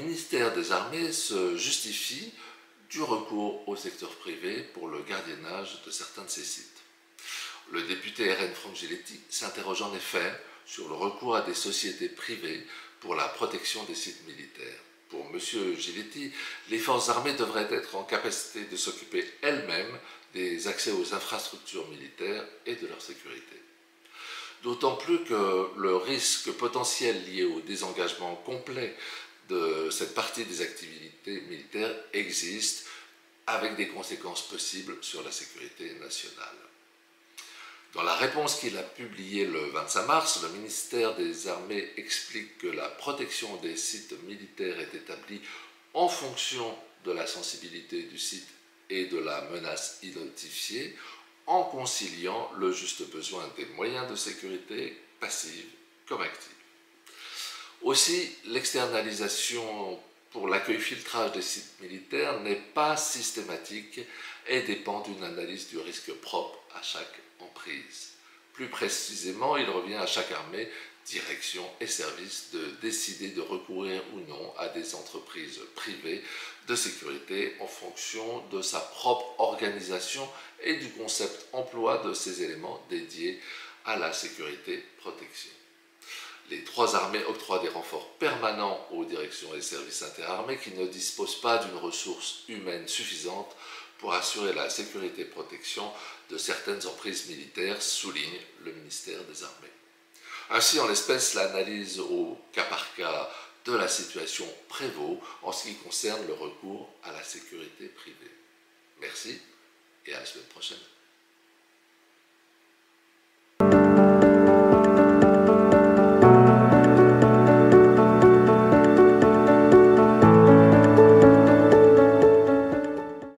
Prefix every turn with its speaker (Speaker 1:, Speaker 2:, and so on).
Speaker 1: ministère des Armées se justifie du recours au secteur privé pour le gardiennage de certains de ces sites. Le député RN Franck Giletti s'interroge en effet sur le recours à des sociétés privées pour la protection des sites militaires. Pour M. Giletti, les forces armées devraient être en capacité de s'occuper elles-mêmes des accès aux infrastructures militaires et de leur sécurité. D'autant plus que le risque potentiel lié au désengagement complet de cette partie des activités militaires existe, avec des conséquences possibles sur la sécurité nationale. Dans la réponse qu'il a publiée le 25 mars, le ministère des Armées explique que la protection des sites militaires est établie en fonction de la sensibilité du site et de la menace identifiée, en conciliant le juste besoin des moyens de sécurité passive comme active. Aussi, l'externalisation pour l'accueil-filtrage des sites militaires n'est pas systématique et dépend d'une analyse du risque propre à chaque emprise. Plus précisément, il revient à chaque armée, direction et service de décider de recourir ou non à des entreprises privées de sécurité en fonction de sa propre organisation et du concept emploi de ces éléments dédiés à la sécurité-protection. Les trois armées octroient des renforts permanents aux directions et services interarmées qui ne disposent pas d'une ressource humaine suffisante pour assurer la sécurité-protection de certaines emprises militaires, souligne le ministère des Armées. Ainsi, en l'espèce, l'analyse au cas par cas de la situation prévaut en ce qui concerne le recours à la sécurité privée. Merci et à la semaine prochaine.